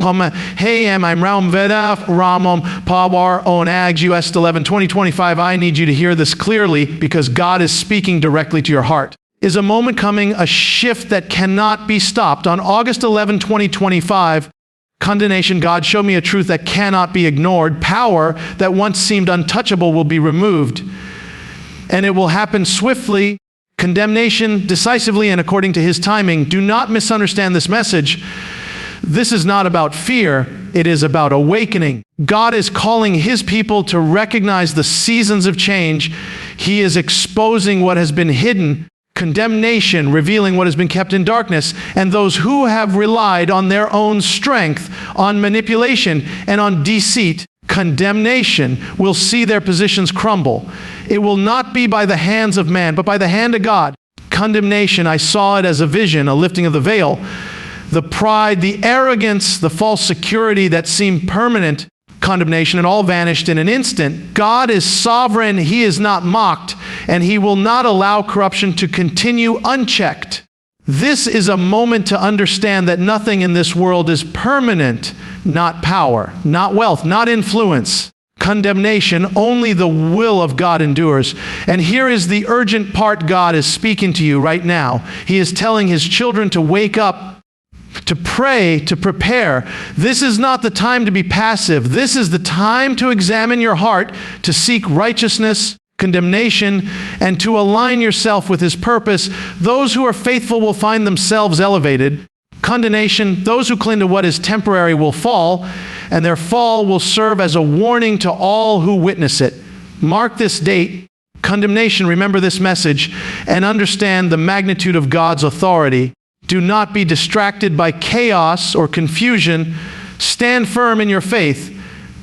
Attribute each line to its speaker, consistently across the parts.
Speaker 1: Hey, I'm Raum Vedaf, Ramom, Pawar, On Ags, US 11, 2025. I need you to hear this clearly because God is speaking directly to your heart. Is a moment coming, a shift that cannot be stopped. On August 11, 2025, condemnation, God showed me a truth that cannot be ignored. Power that once seemed untouchable will be removed. And it will happen swiftly, condemnation decisively and according to His timing. Do not misunderstand this message. This is not about fear, it is about awakening. God is calling His people to recognize the seasons of change. He is exposing what has been hidden, condemnation, revealing what has been kept in darkness, and those who have relied on their own strength, on manipulation, and on deceit, condemnation, will see their positions crumble. It will not be by the hands of man, but by the hand of God. Condemnation, I saw it as a vision, a lifting of the veil. The pride, the arrogance, the false security that seemed permanent, condemnation, and all vanished in an instant. God is sovereign, He is not mocked, and He will not allow corruption to continue unchecked. This is a moment to understand that nothing in this world is permanent, not power, not wealth, not influence. Condemnation, only the will of God endures. And here is the urgent part God is speaking to you right now. He is telling His children to wake up, to pray, to prepare. This is not the time to be passive. This is the time to examine your heart, to seek righteousness, condemnation, and to align yourself with His purpose. Those who are faithful will find themselves elevated. Condemnation, those who cling to what is temporary will fall, and their fall will serve as a warning to all who witness it. Mark this date, condemnation, remember this message, and understand the magnitude of God's authority. Do not be distracted by chaos or confusion. Stand firm in your faith.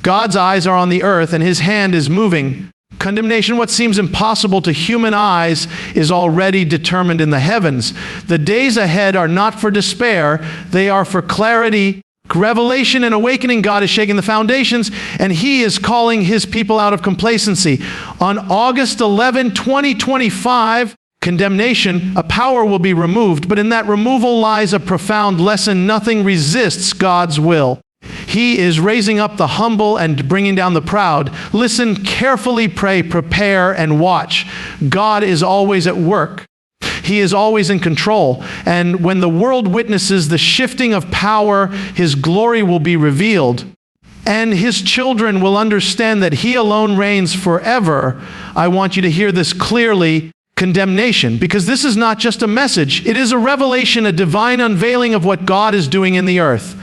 Speaker 1: God's eyes are on the earth and His hand is moving. Condemnation, what seems impossible to human eyes, is already determined in the heavens. The days ahead are not for despair. They are for clarity, revelation, and awakening. God is shaking the foundations, and He is calling His people out of complacency. On August 11, 2025, condemnation, a power will be removed, but in that removal lies a profound lesson. Nothing resists God's will. He is raising up the humble and bringing down the proud. Listen carefully, pray, prepare, and watch. God is always at work. He is always in control. And when the world witnesses the shifting of power, His glory will be revealed. And His children will understand that He alone reigns forever. I want you to hear this clearly. Condemnation, because this is not just a message, it is a revelation, a divine unveiling of what God is doing in the earth.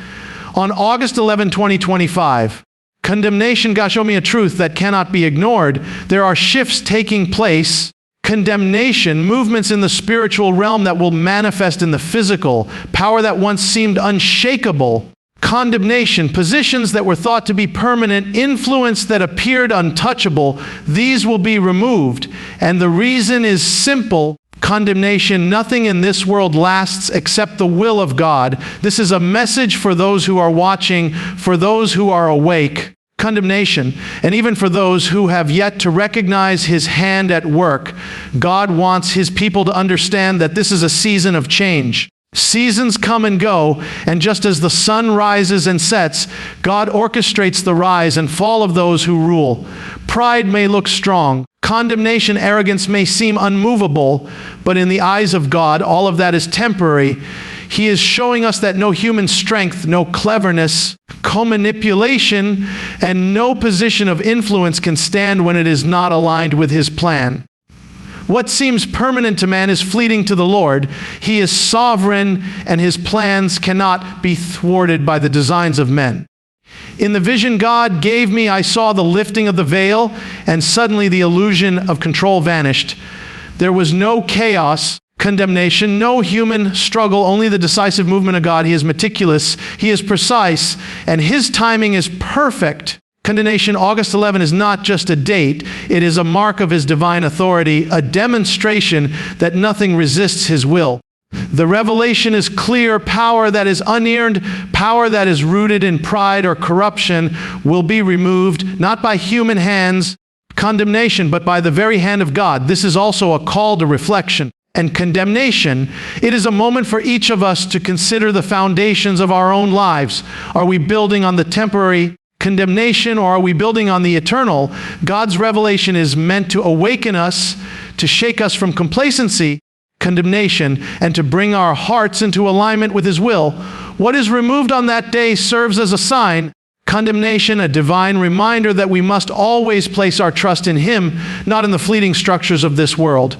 Speaker 1: On August 11, 2025, condemnation, God showed me a truth that cannot be ignored. There are shifts taking place, condemnation, movements in the spiritual realm that will manifest in the physical, power that once seemed unshakable. Condemnation, positions that were thought to be permanent, influence that appeared untouchable, these will be removed. And the reason is simple. Condemnation, nothing in this world lasts except the will of God. This is a message for those who are watching, for those who are awake. Condemnation, and even for those who have yet to recognize His hand at work. God wants His people to understand that this is a season of change. Seasons come and go, and just as the sun rises and sets, God orchestrates the rise and fall of those who rule. Pride may look strong. Condemnation, arrogance may seem unmovable, but in the eyes of God, all of that is temporary. He is showing us that no human strength, no cleverness, co-manipulation, and no position of influence can stand when it is not aligned with His plan. What seems permanent to man is fleeting to the Lord. He is sovereign, and His plans cannot be thwarted by the designs of men. In the vision God gave me, I saw the lifting of the veil, and suddenly the illusion of control vanished. There was no chaos, condemnation, no human struggle, only the decisive movement of God. He is meticulous, He is precise, and His timing is perfect. Condemnation, August 11, is not just a date. It is a mark of His divine authority, a demonstration that nothing resists His will. The revelation is clear. Power that is unearned, power that is rooted in pride or corruption will be removed, not by human hands, condemnation, but by the very hand of God. This is also a call to reflection. and condemnation, it is a moment for each of us to consider the foundations of our own lives. Are we building on the temporary condemnation, or are we building on the eternal? God's revelation is meant to awaken us, to shake us from complacency, condemnation, and to bring our hearts into alignment with His will. What is removed on that day serves as a sign. Condemnation, a divine reminder that we must always place our trust in Him, not in the fleeting structures of this world.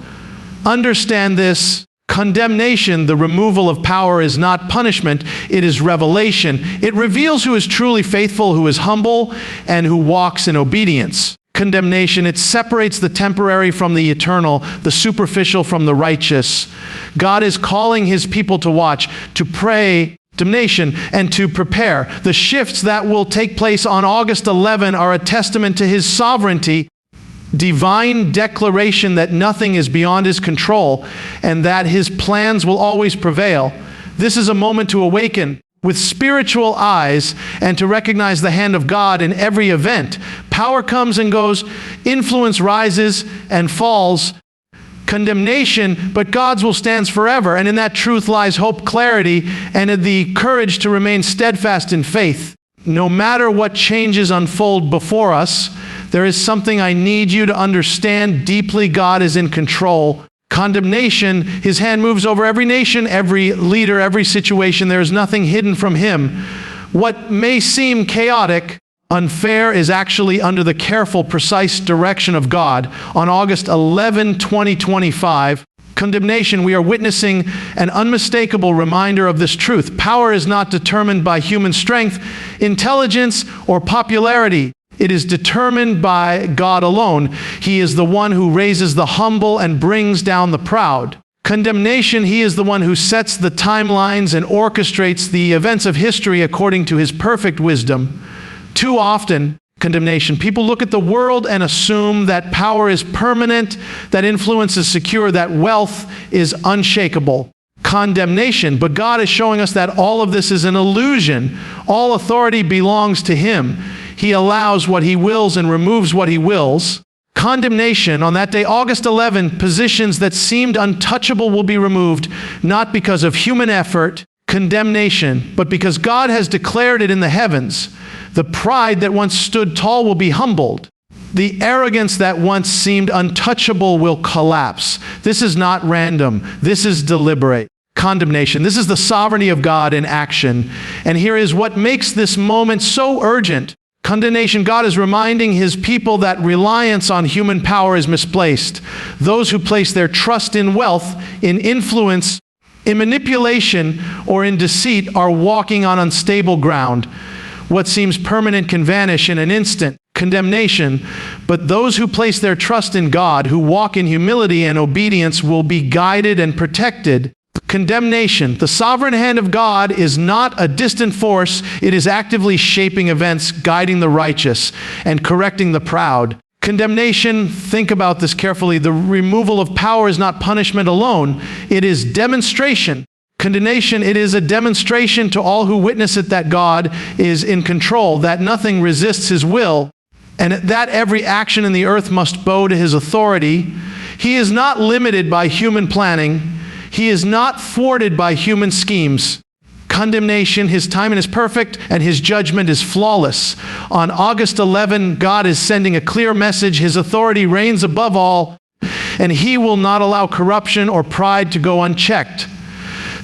Speaker 1: Understand this. Condemnation, the removal of power, is not punishment, it is revelation. It reveals who is truly faithful, who is humble, and who walks in obedience. Condemnation, it separates the temporary from the eternal, the superficial from the righteous. God is calling His people to watch, to pray, condemnation, and to prepare. The shifts that will take place on August 11 are a testament to His sovereignty, divine declaration that nothing is beyond His control, and that His plans will always prevail. This is a moment to awaken with spiritual eyes and to recognize the hand of God in every event. Power comes and goes, influence rises and falls, condemnation, but God's will stands forever, and in that truth lies hope, clarity, and the courage to remain steadfast in faith. No matter what changes unfold before us, there is something I need you to understand deeply. God is in control. Condemnation, His hand moves over every nation, every leader, every situation. There is nothing hidden from Him. What may seem chaotic, unfair, is actually under the careful, precise direction of God. On August 11, 2025, condemnation, we are witnessing an unmistakable reminder of this truth. Power is not determined by human strength, intelligence, or popularity. It is determined by God alone. He is the one who raises the humble and brings down the proud. Condemnation, He is the one who sets the timelines and orchestrates the events of history according to His perfect wisdom. Too often, condemnation, people look at the world and assume that power is permanent, that influence is secure, that wealth is unshakable. Condemnation, but God is showing us that all of this is an illusion. All authority belongs to Him. He allows what He wills and removes what He wills. Condemnation, on that day, August 11, positions that seemed untouchable will be removed, not because of human effort, condemnation, but because God has declared it in the heavens. The pride that once stood tall will be humbled. The arrogance that once seemed untouchable will collapse. This is not random. This is deliberate. Condemnation. This is the sovereignty of God in action. And here is what makes this moment so urgent. Condemnation. God is reminding His people that reliance on human power is misplaced. Those who place their trust in wealth, in influence, in manipulation, or in deceit are walking on unstable ground. What seems permanent can vanish in an instant. Condemnation. But those who place their trust in God, who walk in humility and obedience, will be guided and protected. Condemnation. The sovereign hand of God is not a distant force. It is actively shaping events, guiding the righteous, and correcting the proud. Condemnation, think about this carefully. The removal of power is not punishment alone. It is demonstration. Condemnation, it is a demonstration to all who witness it that God is in control, that nothing resists His will, and that every action in the earth must bow to His authority. He is not limited by human planning. He is not thwarted by human schemes. Condemnation, His timing is perfect and His judgment is flawless. On August 11, God is sending a clear message. His authority reigns above all, and He will not allow corruption or pride to go unchecked.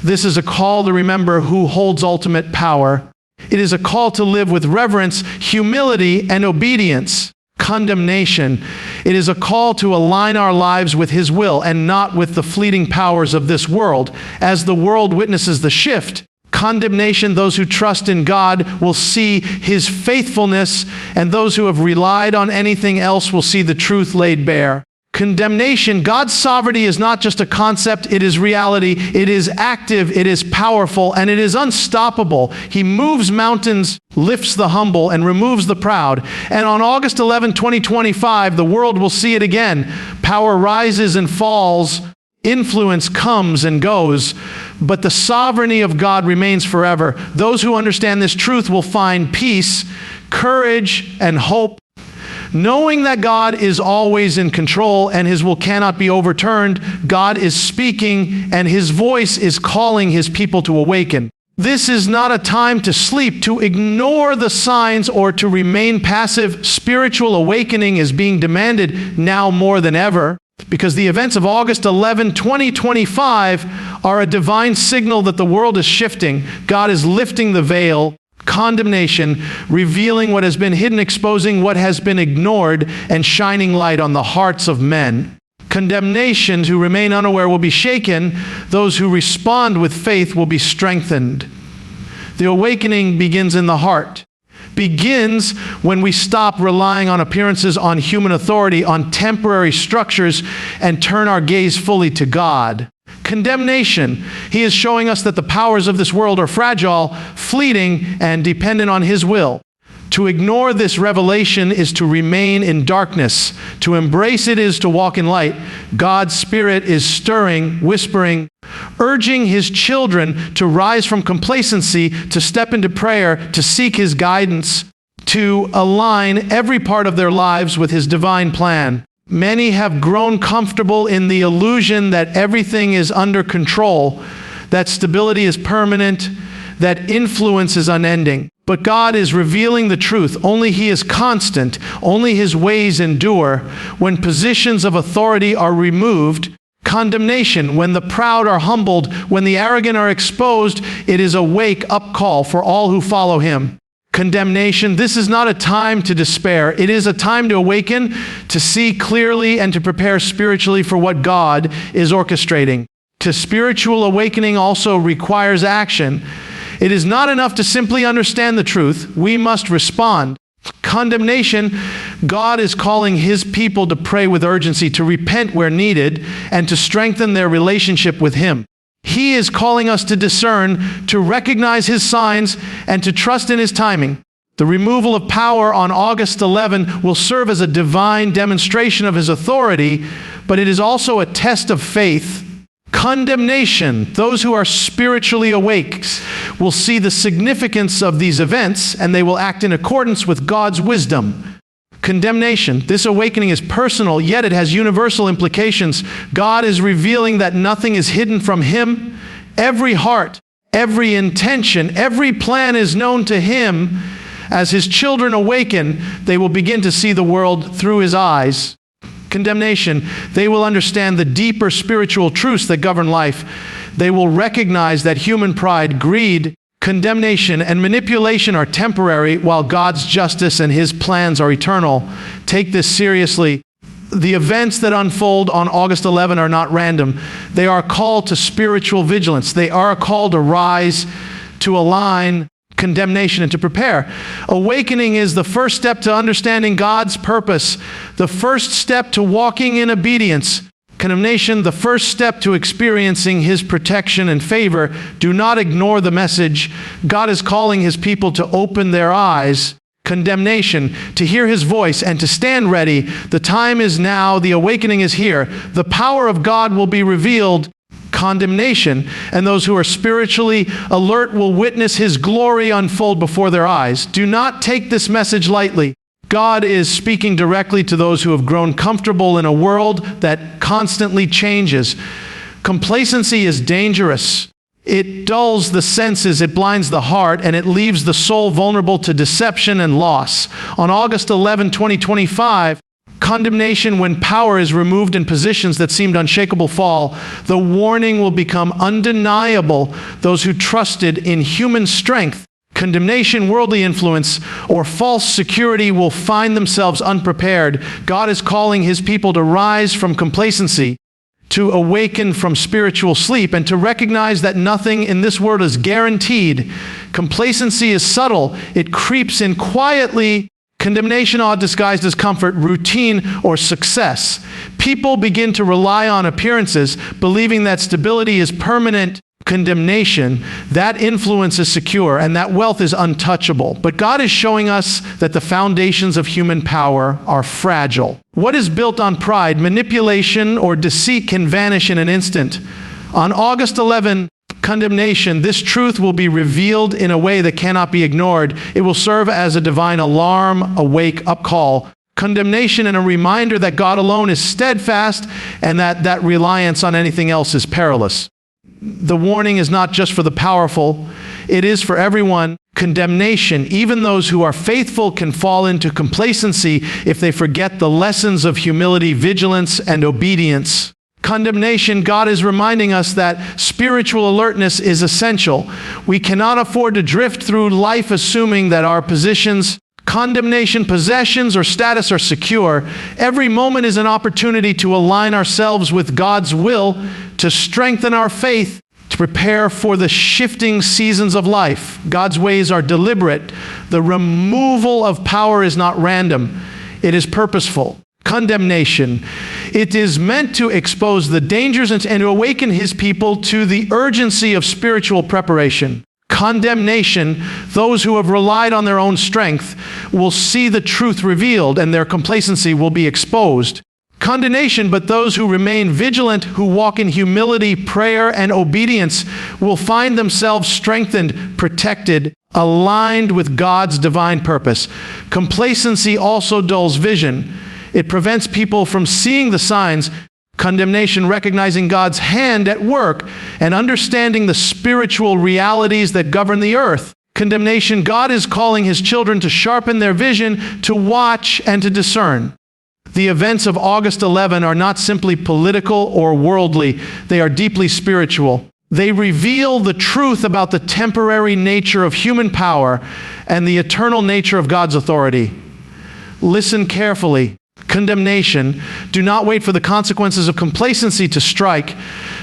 Speaker 1: This is a call to remember who holds ultimate power. It is a call to live with reverence, humility, and obedience. Condemnation. It is a call to align our lives with His will and not with the fleeting powers of this world. As the world witnesses the shift, condemnation, those who trust in God will see His faithfulness, and those who have relied on anything else will see the truth laid bare. Condemnation, God's sovereignty is not just a concept, it is reality. It is active, it is powerful, and it is unstoppable. He moves mountains, lifts the humble, and removes the proud. And on August 11, 2025, the world will see it again. Power rises and falls, influence comes and goes, but the sovereignty of God remains forever. Those who understand this truth will find peace, courage, and hope. Knowing that God is always in control and his will cannot be overturned, God is speaking and his voice is calling his people to awaken. This is not a time to sleep, to ignore the signs, or to remain passive. Spiritual awakening is being demanded now more than ever, because the events of August 11, 2025 are a divine signal that the world is shifting. God is lifting the veil, condemnation, revealing what has been hidden, exposing what has been ignored, and shining light on the hearts of men. Condemnation who remain unaware will be shaken. Those who respond with faith will be strengthened. The awakening begins in the heart. Begins when we stop relying on appearances, on human authority, on temporary structures, and turn our gaze fully to God. Condemnation. He is showing us that the powers of this world are fragile, fleeting, and dependent on his will. To ignore this revelation is to remain in darkness. To embrace it is to walk in light. God's Spirit is stirring, whispering, urging his children to rise from complacency, to step into prayer, to seek his guidance, to align every part of their lives with his divine plan. Many have grown comfortable in the illusion that everything is under control, that stability is permanent, that influence is unending. But God is revealing the truth. Only he is constant. Only his ways endure. When positions of authority are removed, condemnation, when the proud are humbled, when the arrogant are exposed, it is a wake-up call for all who follow him. Condemnation, this is not a time to despair. It is a time to awaken, to see clearly, and to prepare spiritually for what God is orchestrating. To spiritual awakening also requires action. It is not enough to simply understand the truth. We must respond. Condemnation, God is calling his people to pray with urgency, to repent where needed, and to strengthen their relationship with him. He is calling us to discern, to recognize his signs, and to trust in his timing. The removal of power on August 11 will serve as a divine demonstration of his authority, but it is also a test of faith. Condemnation, those who are spiritually awake will see the significance of these events, and they will act in accordance with God's wisdom. Condemnation, this awakening is personal, yet it has universal implications. God is revealing that nothing is hidden from him. Every heart, every intention, every plan is known to him. As his children awaken, they will begin to see the world through his eyes. Condemnation, they will understand the deeper spiritual truths that govern life. They will recognize that human pride, greed, condemnation, and manipulation are temporary, while God's justice and his plans are eternal. Take this seriously. The events that unfold on August 11 are not random. They are a call to spiritual vigilance. They are a call to rise, to align, condemnation, and to prepare. Awakening is the first step to understanding God's purpose, the first step to walking in obedience. Condemnation, the first step to experiencing his protection and favor. Do not ignore the message. God is calling his people to open their eyes. Condemnation, to hear his voice and to stand ready. The time is now. The awakening is here. The power of God will be revealed. Condemnation, and those who are spiritually alert will witness his glory unfold before their eyes. Do not take this message lightly. God is speaking directly to those who have grown comfortable in a world that constantly changes. Complacency is dangerous. It dulls the senses, it blinds the heart, and it leaves the soul vulnerable to deception and loss. On August 11, 2025, condemnation, when power is removed in positions that seemed unshakable, fall. The warning will become undeniable. Those who trusted in human strength, condemnation, worldly influence, or false security will find themselves unprepared. God is calling his people to rise from complacency, to awaken from spiritual sleep, and to recognize that nothing in this world is guaranteed. Complacency is subtle. It creeps in quietly. Condemnation, odd disguised as comfort, routine, or success. People begin to rely on appearances, believing that stability is permanent. Condemnation, that influence is secure, and that wealth is untouchable. But God is showing us that the foundations of human power are fragile. What is built on pride, manipulation, or deceit can vanish in an instant. On August 11, condemnation, this truth will be revealed in a way that cannot be ignored. It will serve as a divine alarm, a wake-up call. Condemnation and a reminder that God alone is steadfast and that reliance on anything else is perilous. The warning is not just for the powerful, it is for everyone. Condemnation, even those who are faithful can fall into complacency if they forget the lessons of humility, vigilance, and obedience. Condemnation, God is reminding us that spiritual alertness is essential. We cannot afford to drift through life assuming that our positions, condemnation, possessions, or status are secure. Every moment is an opportunity to align ourselves with God's will, to strengthen our faith, to prepare for the shifting seasons of life. God's ways are deliberate. The removal of power is not random. It is purposeful. Condemnation. It is meant to expose the dangers and to awaken His people to the urgency of spiritual preparation. Condemnation, those who have relied on their own strength will see the truth revealed and their complacency will be exposed. Condemnation, but those who remain vigilant, who walk in humility, prayer, and obedience will find themselves strengthened, protected, aligned with God's divine purpose. Complacency also dulls vision. It prevents people from seeing the signs. Condemnation, recognizing God's hand at work and understanding the spiritual realities that govern the earth. Condemnation, God is calling His children to sharpen their vision, to watch, and to discern. The events of August 11 are not simply political or worldly. They are deeply spiritual. They reveal the truth about the temporary nature of human power and the eternal nature of God's authority. Listen carefully. Condemnation. Do not wait for the consequences of complacency to strike.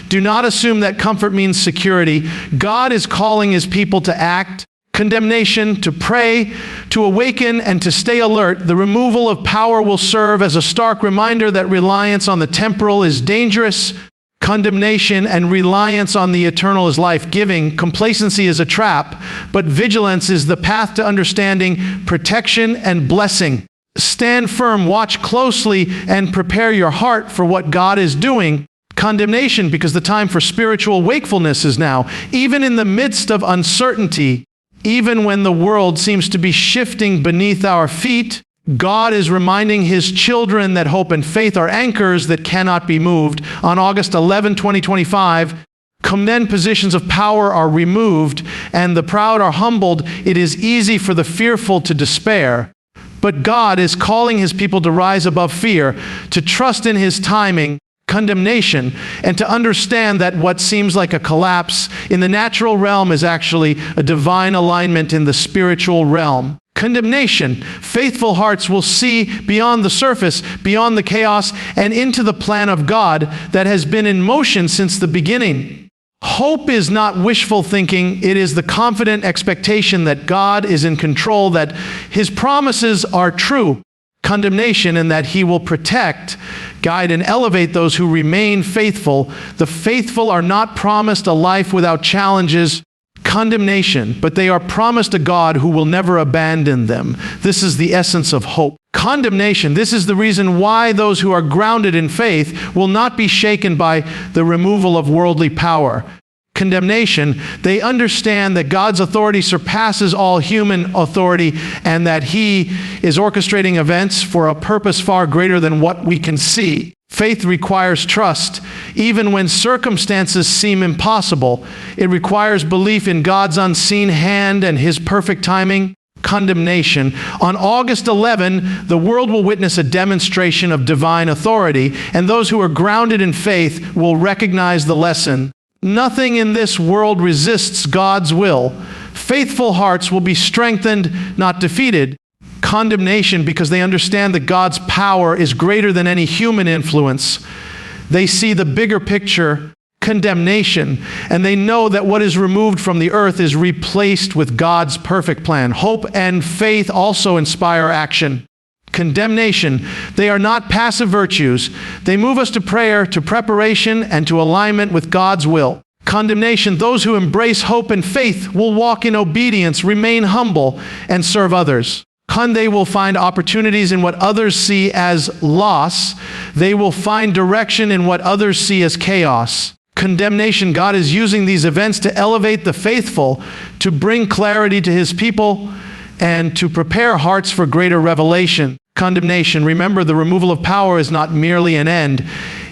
Speaker 1: Do not assume that comfort means security. God is calling His people to act. Condemnation, to pray, to awaken, and to stay alert. The removal of power will serve as a stark reminder that reliance on the temporal is dangerous. Condemnation and reliance on the eternal is life-giving. Complacency is a trap, but vigilance is the path to understanding, protection, and blessing. Stand firm, watch closely, and prepare your heart for what God is doing. Condemnation, because the time for spiritual wakefulness is now. Even in the midst of uncertainty, even when the world seems to be shifting beneath our feet, God is reminding His children that hope and faith are anchors that cannot be moved. On August 11, 2025, condemned positions of power are removed, and the proud are humbled. It is easy for the fearful to despair. But God is calling His people to rise above fear, to trust in His timing, condemnation, and to understand that what seems like a collapse in the natural realm is actually a divine alignment in the spiritual realm. Condemnation. Faithful hearts will see beyond the surface, beyond the chaos, and into the plan of God that has been in motion since the beginning. Hope is not wishful thinking. It is the confident expectation that God is in control, that His promises are true. Condemnation, and that He will protect, guide, and elevate those who remain faithful. The faithful are not promised a life without challenges. Condemnation, but they are promised a God who will never abandon them. This is the essence of hope. Condemnation, this is the reason why those who are grounded in faith will not be shaken by the removal of worldly power. Condemnation, they understand that God's authority surpasses all human authority and that He is orchestrating events for a purpose far greater than what we can see. Faith requires trust, even when circumstances seem impossible. It requires belief in God's unseen hand and His perfect timing. Condemnation. On August 11, the world will witness a demonstration of divine authority, and those who are grounded in faith will recognize the lesson. Nothing in this world resists God's will. Faithful hearts will be strengthened, not defeated. Condemnation, because they understand that God's power is greater than any human influence. They see the bigger picture. Condemnation, and they know that what is removed from the earth is replaced with God's perfect plan. Hope and faith also inspire action. Condemnation, they are not passive virtues. They move us to prayer, to preparation, and to alignment with God's will. Condemnation, those who embrace hope and faith will walk in obedience, remain humble, and serve others. They will find opportunities in what others see as loss. They will find direction in what others see as chaos. Condemnation, God is using these events to elevate the faithful, to bring clarity to His people, and to prepare hearts for greater revelation. condemnation. Remember, the removal of power is not merely an end.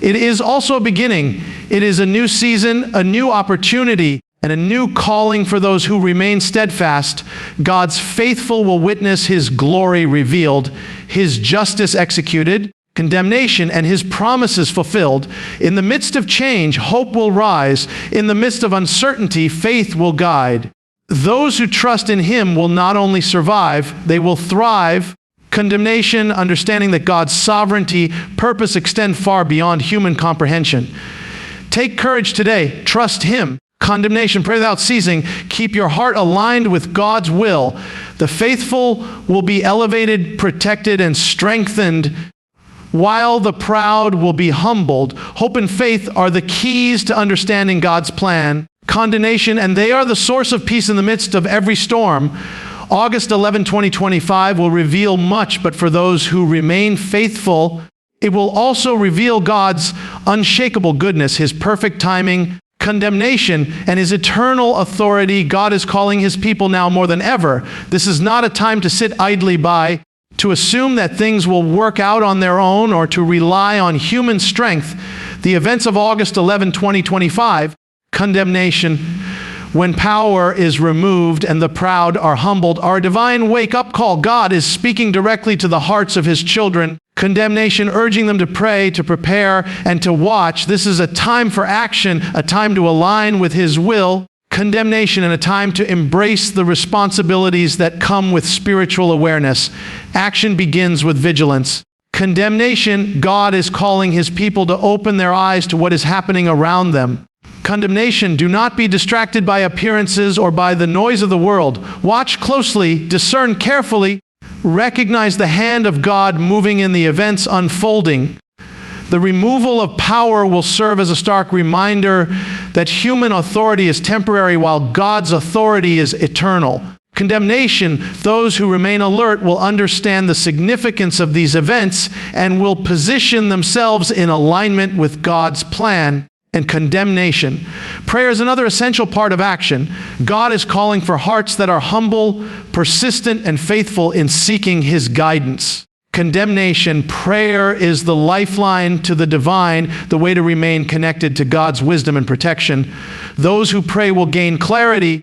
Speaker 1: It is also a beginning. It is a new season, a new opportunity, and a new calling for those who remain steadfast. God's faithful will witness His glory revealed, His justice executed, condemnation and His promises fulfilled. In the midst of change, hope will rise. In the midst of uncertainty, faith will guide. Those who trust in Him will not only survive, they will thrive. Condemnation, understanding that God's sovereignty, purpose extend far beyond human comprehension. Take courage today. Trust Him. Condemnation, pray without ceasing. Keep your heart aligned with God's will. The faithful will be elevated, protected, and strengthened, while the proud will be humbled. Hope and faith are the keys to understanding God's plan. Condemnation, and they are the source of peace in the midst of every storm. August 11, 2025 will reveal much, but for those who remain faithful, it will also reveal God's unshakable goodness, His perfect timing, condemnation, and His eternal authority. God is calling His people now more than ever. This is not a time to sit idly by, to assume that things will work out on their own, or to rely on human strength. The events of August 11, 2025, condemnation, when power is removed and the proud are humbled, our divine wake-up call. God is speaking directly to the hearts of His children. Condemnation, urging them to pray, to prepare, and to watch. This is a time for action, a time to align with His will. Condemnation, and a time to embrace the responsibilities that come with spiritual awareness. Action begins with vigilance. Condemnation, God is calling His people to open their eyes to what is happening around them. Condemnation, do not be distracted by appearances or by the noise of the world. Watch closely, discern carefully, recognize the hand of God moving in the events unfolding. The removal of power will serve as a stark reminder that human authority is temporary while God's authority is eternal. Condemnation, those who remain alert will understand the significance of these events and will position themselves in alignment with God's plan. And condemnation. Prayer is another essential part of action. God is calling for hearts that are humble, persistent, and faithful in seeking His guidance. Condemnation, prayer is the lifeline to the divine, the way to remain connected to God's wisdom and protection. Those who pray will gain clarity,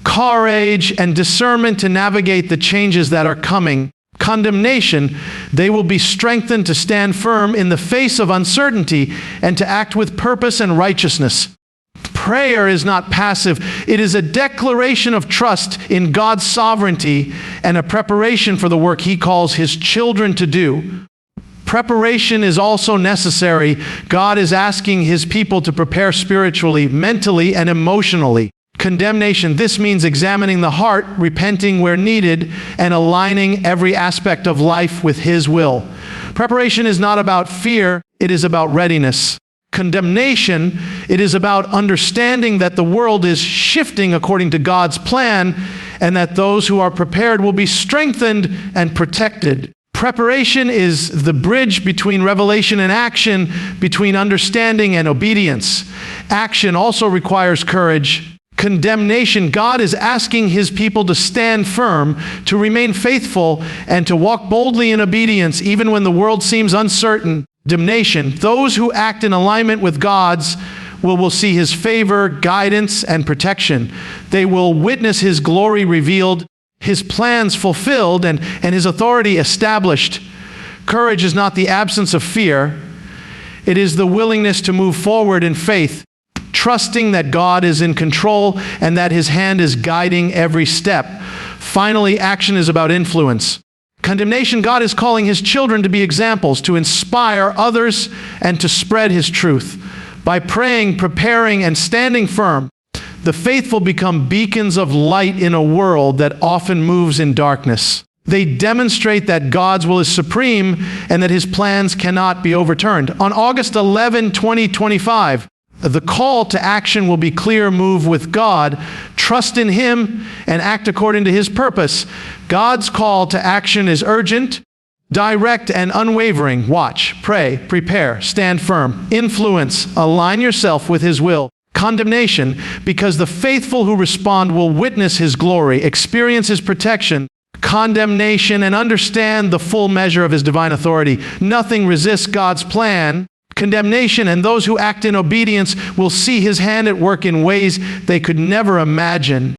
Speaker 1: courage, and discernment to navigate the changes that are coming. Condemnation, they will be strengthened to stand firm in the face of uncertainty and to act with purpose and righteousness. Prayer is not passive. It is a declaration of trust in God's sovereignty and a preparation for the work He calls His children to do. Preparation is also necessary. God is asking His people to prepare spiritually, mentally, and emotionally. Condemnation, this means examining the heart, repenting where needed, and aligning every aspect of life with His will. Preparation is not about fear, it is about readiness. Condemnation, it is about understanding that the world is shifting according to God's plan, and that those who are prepared will be strengthened and protected. Preparation is the bridge between revelation and action, between understanding and obedience. Action also requires courage. Condemnation, God is asking His people to stand firm, to remain faithful, and to walk boldly in obedience even when the world seems uncertain. Condemnation, those who act in alignment with God's will see His favor, guidance, and protection. They will witness His glory revealed, His plans fulfilled, and His authority established. Courage is not the absence of fear. It is the willingness to move forward in faith, trusting that God is in control and that His hand is guiding every step. Finally, action is about influence. Condemnation, God is calling His children to be examples, to inspire others, and to spread His truth. By praying, preparing, and standing firm, the faithful become beacons of light in a world that often moves in darkness. They demonstrate that God's will is supreme and that His plans cannot be overturned. On August 11, 2025, the call to action will be clear: move with God, trust in Him, and act according to His purpose. God's call to action is urgent, direct, and unwavering. Watch, pray, prepare, stand firm, influence, align yourself with His will. Condemnation, because the faithful who respond will witness His glory, experience His protection, condemnation and understand the full measure of his divine authority. Nothing resists God's plan. Condemnation, and those who act in obedience will see his hand at work in ways they could never imagine.